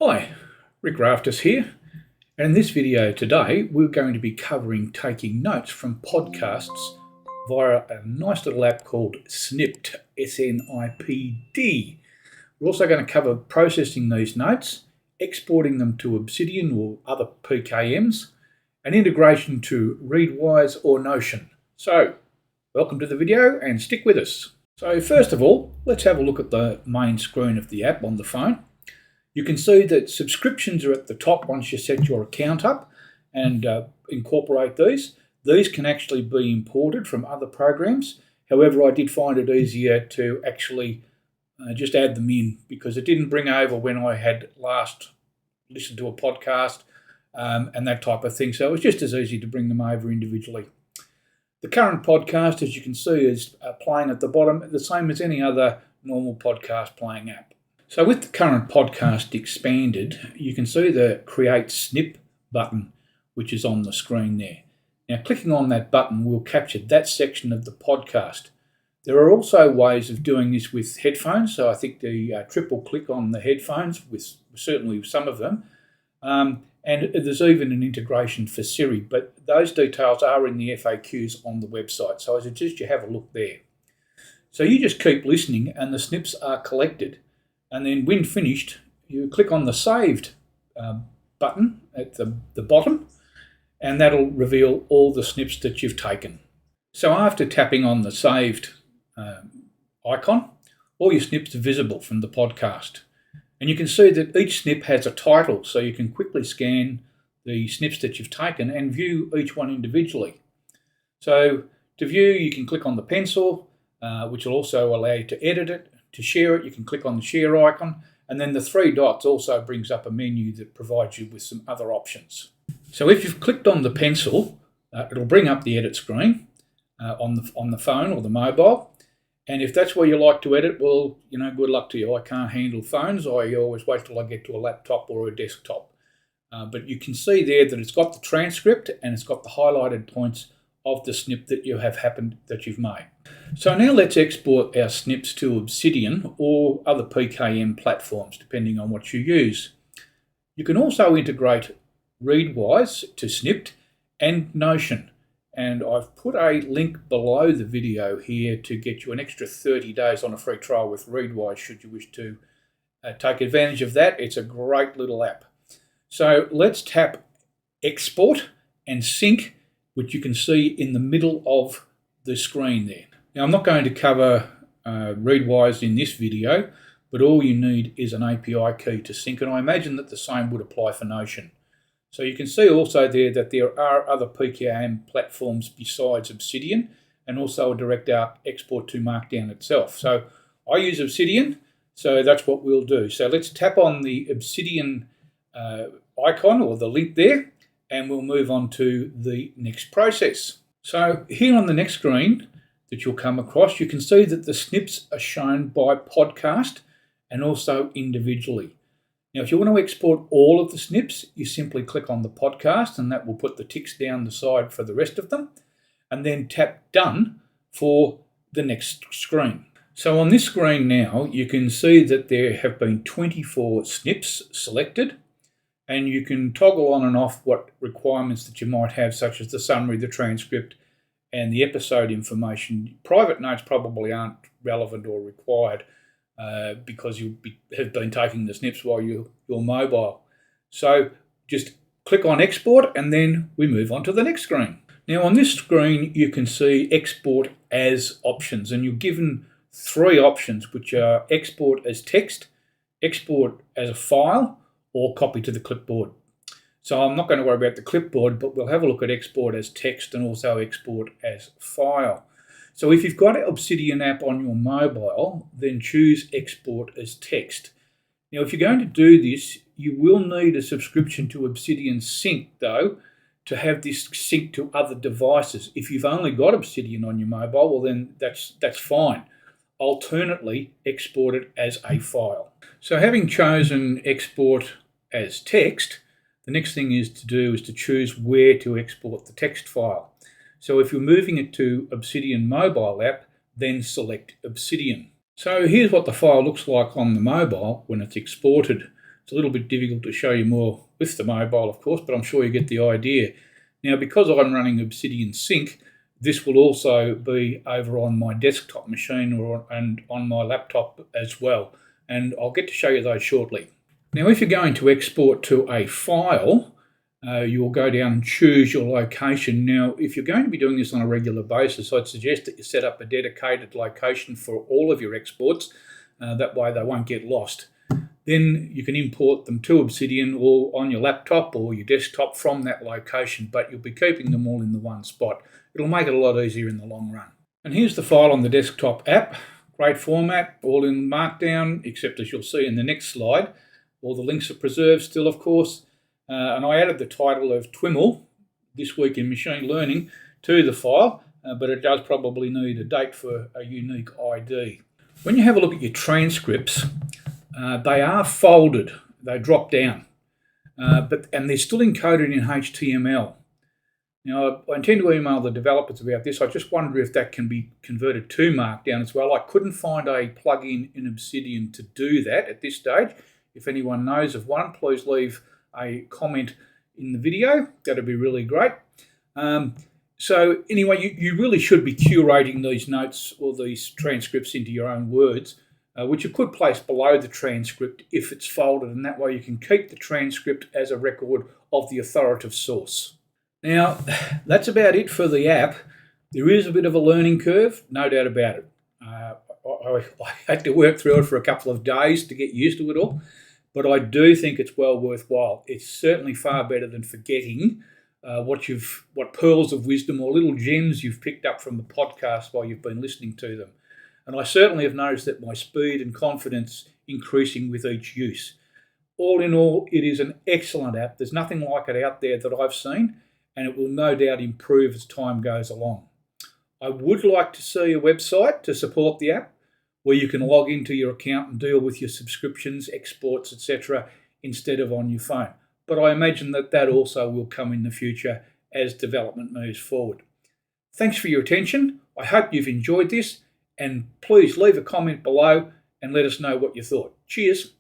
Hi, Rick Rafters here, and in this video today we're going to be covering taking notes from podcasts via a nice little app called Snipd, S-N-I-P-D. We're also going to cover processing these notes, exporting them to Obsidian or other PKMs, and integration to Readwise or Notion. So, welcome to the video and stick with us. So first of all, let's have a look at the main screen of the app on the phone. You can see that subscriptions are at the top once you set your account up and incorporate these. These can actually be imported from other programs. However, I did find it easier to actually just add them in because it didn't bring over when I had last listened to a podcast and that type of thing. So it was just as easy to bring them over individually. The current podcast, as you can see, is playing at the bottom, the same as any other normal podcast playing app. So with the current podcast expanded, you can see the Create Snip button, which is on the screen there. Now, clicking on that button will capture that section of the podcast. There are also ways of doing this with headphones, so I think the triple click on the headphones, with certainly some of them, and there's even an integration for Siri, but those details are in the FAQs on the website, so I suggest you have a look there. So you just keep listening and the snips are collected. And then when finished, you click on the Saved button at the bottom, and that'll reveal all the snips that you've taken. So after tapping on the Saved icon, all your snips are visible from the podcast. And you can see that each snip has a title, so you can quickly scan the snips that you've taken and view each one individually. So to view, you can click on the pencil, which will also allow you to edit it. To share it, you can click on the share icon, and then the three dots also brings up a menu that provides you with some other options. So if you've clicked on the pencil, it'll bring up the edit screen on the phone or the mobile. And if that's where you like to edit, well, good luck to you. I can't handle phones. I always wait till I get to a laptop or a desktop. But you can see there that it's got the transcript and it's got the highlighted points of the snip that you've made. So now let's export our snips to Obsidian or other PKM platforms, depending on what you use. You can also integrate Readwise to Snipd and Notion. And I've put a link below the video here to get you an extra 30 days on a free trial with Readwise should you wish to take advantage of that. It's a great little app. So let's tap Export and Sync, which you can see in the middle of the screen there. Now, I'm not going to cover Readwise in this video, but all you need is an API key to sync, and I imagine that the same would apply for Notion. So you can see also there that there are other PKM platforms besides Obsidian, and also a direct export to Markdown itself. So I use Obsidian, so that's what we'll do. So let's tap on the Obsidian icon or the link there, and we'll move on to the next process. So here on the next screen that you'll come across, you can see that the snips are shown by podcast and also individually. Now, if you want to export all of the snips, you simply click on the podcast and that will put the ticks down the side for the rest of them, and then tap Done for the next screen. So on this screen now, you can see that there have been 24 snips selected, and you can toggle on and off what requirements that you might have, such as the summary, the transcript, and the episode information. Private notes probably aren't relevant or required because you have been taking the snips while you're mobile. So just click on Export, and then we move on to the next screen. Now on this screen, you can see Export as options, and you're given three options, which are Export as text, Export as a file, or copy to the clipboard. So I'm not going to worry about the clipboard, but we'll have a look at export as text and also export as file. So if you've got an Obsidian app on your mobile, then choose export as text. Now, if you're going to do this, you will need a subscription to Obsidian Sync, though, to have this sync to other devices. If you've only got Obsidian on your mobile, well, then that's fine. Alternately, export it as a file. So having chosen export as text, the next thing is to choose where to export the text file. So if you're moving it to Obsidian mobile app, then select Obsidian. So here's what the file looks like on the mobile when it's exported. It's a little bit difficult to show you more with the mobile, of course, but I'm sure you get the idea. Now, because I'm running Obsidian Sync, this will also be over on my desktop machine and on my laptop as well, and I'll get to show you those shortly. Now, if you're going to export to a file, you'll go down and choose your location. Now, if you're going to be doing this on a regular basis, I'd suggest that you set up a dedicated location for all of your exports. That way they won't get lost. Then you can import them to Obsidian or on your laptop or your desktop from that location, but you'll be keeping them all in the one spot. It'll make it a lot easier in the long run. And here's the file on the desktop app. Great format, all in Markdown, except as you'll see in the next slide, all the links are preserved still, of course. And I added the title of TWIML, This Week in Machine Learning, to the file, but it does probably need a date for a unique ID. When you have a look at your transcripts, they are folded, they drop down, and they're still encoded in HTML. Now, I intend to email the developers about this. I just wonder if that can be converted to Markdown as well. I couldn't find a plugin in Obsidian to do that at this stage. If anyone knows of one, please leave a comment in the video. That'd be really great. So anyway, you really should be curating these notes or these transcripts into your own words, which you could place below the transcript if it's folded, and that way you can keep the transcript as a record of the authoritative source. Now, that's about it for the app. There is a bit of a learning curve, no doubt about it. I had to work through it for a couple of days to get used to it all, but I do think it's well worthwhile. It's certainly far better than forgetting what pearls of wisdom or little gems you've picked up from the podcast while you've been listening to them. And I certainly have noticed that my speed and confidence increasing with each use. All in all, it is an excellent app. There's nothing like it out there that I've seen, and it will no doubt improve as time goes along. I would like to see a website to support the app where you can log into your account and deal with your subscriptions, exports, etc. instead of on your phone. But I imagine that also will come in the future as development moves forward. Thanks for your attention. I hope you've enjoyed this, and please leave a comment below and let us know what you thought. Cheers.